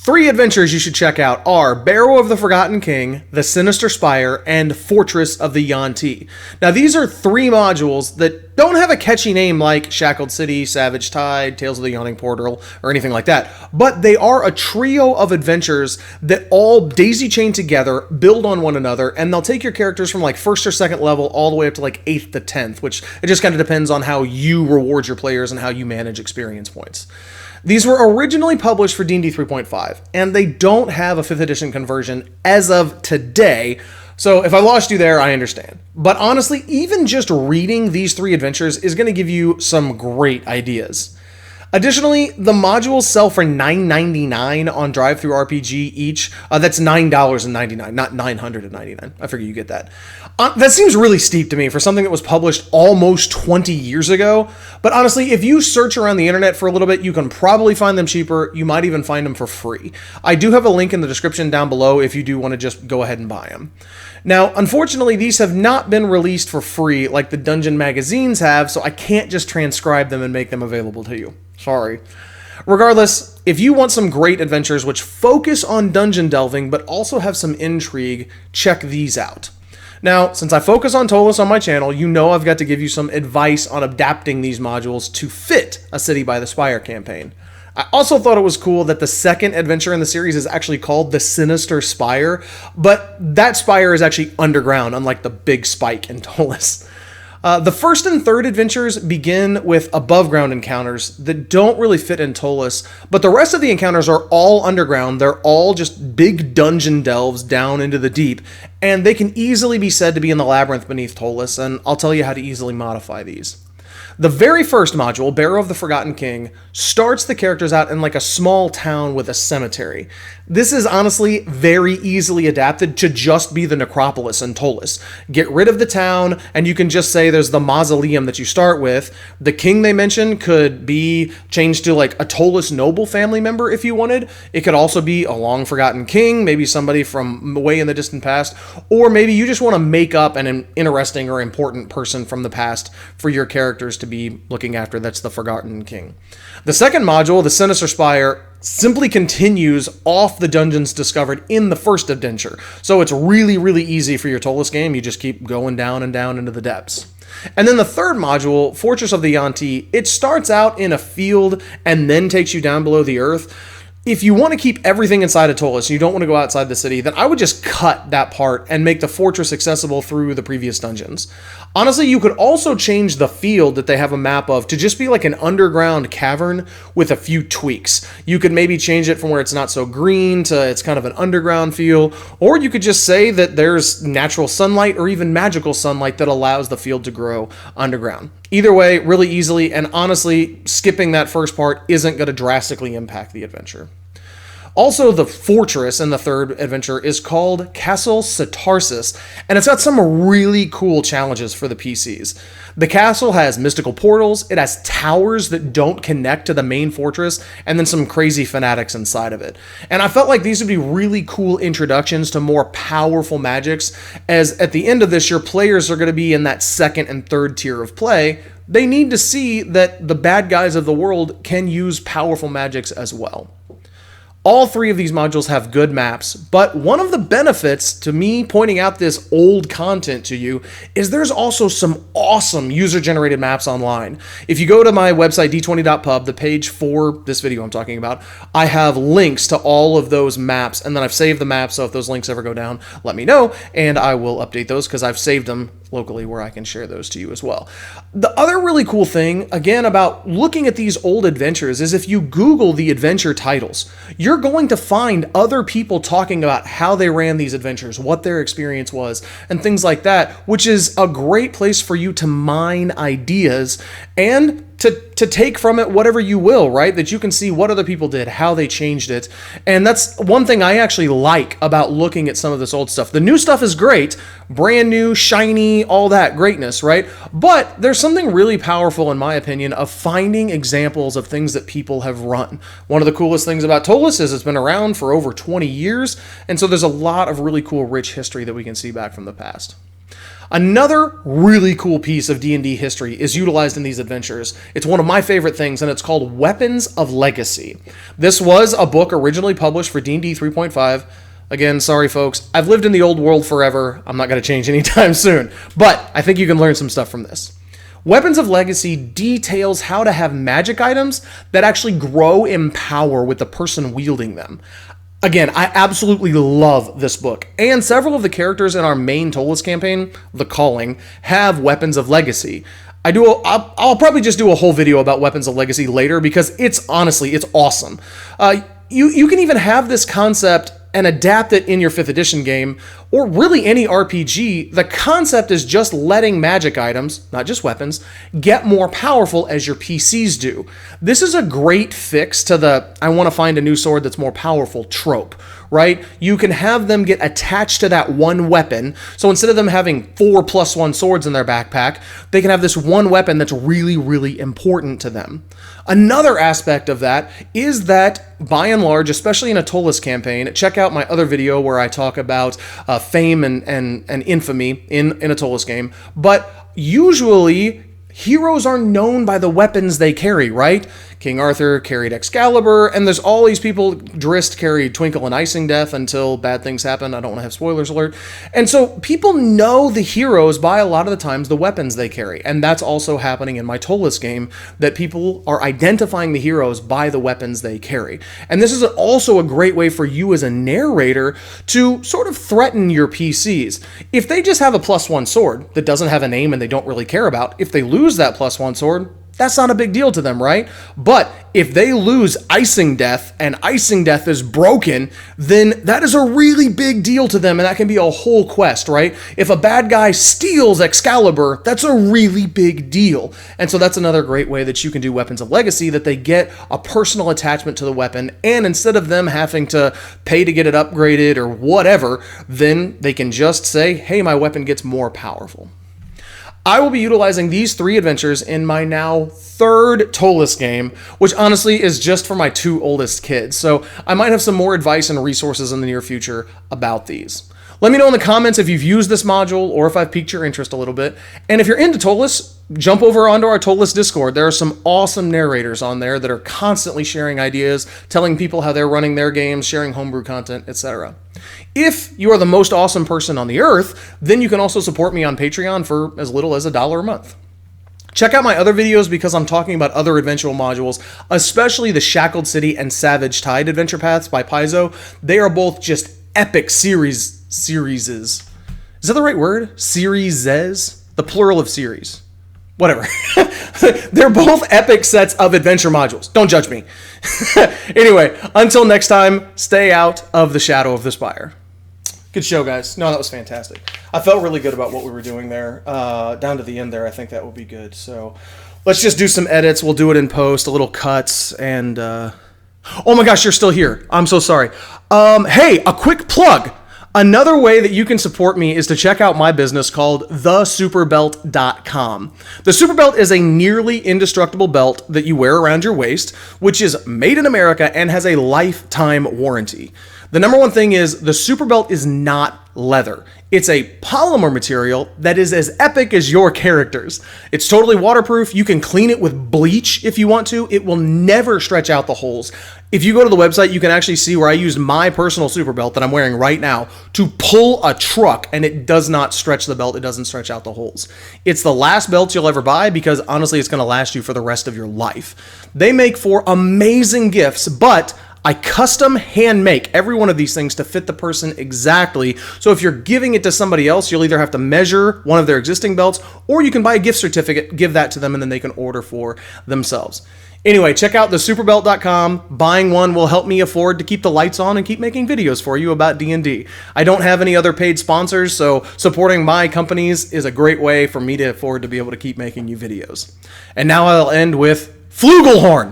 Three adventures you should check out are Barrow of the Forgotten King, the Sinister Spire, and Fortress of the Yuan-Ti. Now, these are three modules that don't have a catchy name like Shackled City, Savage Tide, Tales of the Yawning Portal, or anything like that, but they are a trio of adventures that all daisy-chain together, build on one another, and they'll take your characters from like 1st or 2nd level all the way up to like 8th to 10th, which it just kind of depends on how you reward your players and how you manage experience points. These were originally published for D&D 3.5, and they don't have a 5th edition conversion as of today, so if I lost you there, I understand. But honestly, even just reading these three adventures is going to give you some great ideas. Additionally, the modules sell for $9.99 on DriveThruRPG each. That's $9.99, not $999. I figure you get that. That seems really steep to me for something that was published almost 20 years ago. But honestly, if you search around the internet for a little bit, you can probably find them cheaper. You might even find them for free. I do have a link in the description down below if you do want to just go ahead and buy them. Now, unfortunately, these have not been released for free like the dungeon magazines have, so I can't just transcribe them and make them available to you. Sorry. Regardless, if you want some great adventures which focus on dungeon delving but also have some intrigue, check these out. Now, since I focus on Tolus on my channel, you know I've got to give you some advice on adapting these modules to fit a City by the Spire campaign. I also thought it was cool that the second adventure in the series is actually called the Sinister Spire, but that spire is actually underground, unlike the big spike in Tolus. The first and third adventures begin with above ground encounters that don't really fit in Tolus, but the rest of the encounters are all underground. They're all just big dungeon delves down into the deep, and they can easily be said to be in the labyrinth beneath Tolus, and I'll tell you how to easily modify these. The very first module, Barrow of the Forgotten King, starts the characters out in like a small town with a cemetery. This is honestly very easily adapted to just be the necropolis in Tolus. Get rid of the town, and you can just say there's the mausoleum that you start with. The king they mentioned could be changed to like a Tolus noble family member if you wanted. It could also be a long forgotten king, maybe somebody from way in the distant past, or maybe you just want to make up an interesting or important person from the past for your characters to be looking after. That's the Forgotten King. The second module, the Sinister Spire, simply continues off the dungeons discovered in the first adventure. So it's really, really easy for your Tolus game. You just keep going down and down into the depths. And then the third module, Fortress of the Yuan-Ti, it starts out in a field and then takes you down below the earth. If you want to keep everything inside of Tolus and you don't want to go outside the city, then I would just cut that part and make the fortress accessible through the previous dungeons. Honestly, you could also change the field that they have a map of to just be like an underground cavern with a few tweaks. You could maybe change it from where it's not so green to it's kind of an underground feel, or you could just say that there's natural sunlight or even magical sunlight that allows the field to grow underground. Either way, really easily, and honestly, skipping that first part isn't going to drastically impact the adventure. Also, the fortress in the third adventure is called Castle Satarsis, and it's got some really cool challenges for the PCs. The castle has mystical portals, it has towers that don't connect to the main fortress, and then some crazy fanatics inside of it. And I felt like these would be really cool introductions to more powerful magics, as at the end of this, your players are going to be in that second and third tier of play. They need to see that the bad guys of the world can use powerful magics as well. All three of these modules have good maps, but one of the benefits to me pointing out this old content to you is there's also some awesome user-generated maps online. If you go to my website, d20.pub, the page for this video I'm talking about, I have links to all of those maps, and then I've saved the maps, so if those links ever go down, let me know, and I will update those because I've saved them locally where I can share those to you as well. The other really cool thing, again, about looking at these old adventures is if you Google the adventure titles, you're going to find other people talking about how they ran these adventures, what their experience was, and things like that, which is a great place for you to mine ideas and to take from it whatever you will, right? That you can see what other people did, how they changed it. And that's one thing I actually like about looking at some of this old stuff. The new stuff is great, brand new, shiny, all that greatness, right? But there's something really powerful, in my opinion, of finding examples of things that people have run. One of the coolest things about Tolus is it's been around for over 20 years, and so there's a lot of really cool, rich history that we can see back from the past. Another really cool piece of D&D history is utilized in these adventures. It's one of my favorite things, and it's called Weapons of Legacy. This was a book originally published for D&D 3.5. Again, sorry folks, I've lived in the old world forever. I'm not going to change anytime soon, but I think you can learn some stuff from this. Weapons of Legacy details how to have magic items that actually grow in power with the person wielding them. Again, I absolutely love this book, and several of the characters in our main Tolus campaign, The Calling, have Weapons of Legacy. I'll probably just do a whole video about Weapons of Legacy later because it's awesome. You can even have this concept and adapt it in your 5th edition game, or really any RPG. The concept is just letting magic items, not just weapons, get more powerful as your PCs do. This is a great fix to the I want to find a new sword that's more powerful trope, right? You can have them get attached to that one weapon. So instead of them having 4+1 swords in their backpack, they can have this one weapon that's really, really important to them. Another aspect of that is that, by and large, especially in a Tolus campaign, check out my other video where I talk about fame and infamy in a Tolus game, but usually heroes are known by the weapons they carry, right? King Arthur carried Excalibur, and there's all these people. Drizzt carried Twinkle and Icing Death until bad things happen. I don't want to have spoilers alert. And so people know the heroes by a lot of the times the weapons they carry. And that's also happening in my Tolus game, that people are identifying the heroes by the weapons they carry. And this is also a great way for you as a narrator to sort of threaten your PCs. If they just have a +1 sword that doesn't have a name and they don't really care about, if they lose that +1 sword, that's not a big deal to them, right? But if they lose Icing Death and Icing Death is broken, then that is a really big deal to them, and that can be a whole quest, right? If a bad guy steals Excalibur, that's a really big deal. And so that's another great way that you can do Weapons of Legacy, that they get a personal attachment to the weapon, and instead of them having to pay to get it upgraded or whatever, then they can just say, hey, my weapon gets more powerful. I will be utilizing these 3 adventures in my now 3rd Tolus game, which honestly is just for my 2 oldest kids. So I might have some more advice and resources in the near future about these. Let me know in the comments if you've used this module or if I've piqued your interest a little bit. And if you're into Tolus, jump over onto our Tolus Discord. There are some awesome narrators on there that are constantly sharing ideas, telling people how they're running their games, sharing homebrew content, etc. If you are the most awesome person on the earth, then you can also support me on Patreon for as little as $1 a month. Check out my other videos because I'm talking about other adventure modules, especially the Shackled City and Savage Tide adventure paths by Paizo. They are both just epic series. Is that the right word? Serieses? The plural of series. Whatever. They're both epic sets of adventure modules. Don't judge me. Anyway, until next time, stay out of the shadow of the spire. Good show, guys. No, that was fantastic. I felt really good about what we were doing there. Down to the end there, I think that will be good. So let's just do some edits. We'll do it in post, a little cuts, and... Oh my gosh, you're still here. I'm so sorry. Hey, a quick plug. Another way that you can support me is to check out my business called thesuperbelt.com. The Superbelt is a nearly indestructible belt that you wear around your waist, which is made in America and has a lifetime warranty. The number one thing is the Superbelt is not leather. It's a polymer material that is as epic as your characters. It's totally waterproof. You can clean it with bleach if you want to. It will never stretch out the holes. If you go to the website, you can actually see where I used my personal Superbelt that I'm wearing right now to pull a truck, and it does not stretch the belt. It doesn't stretch out the holes. It's the last belt you'll ever buy because honestly, it's going to last you for the rest of your life. They make for amazing gifts, but I custom hand make every one of these things to fit the person exactly. So if you're giving it to somebody else, you'll either have to measure one of their existing belts, or you can buy a gift certificate, give that to them, and then they can order for themselves. Anyway, check out thesuperbelt.com. Buying one will help me afford to keep the lights on and keep making videos for you about D&D. I don't have any other paid sponsors, so supporting my companies is a great way for me to afford to be able to keep making you videos. And now I'll end with Flugelhorn.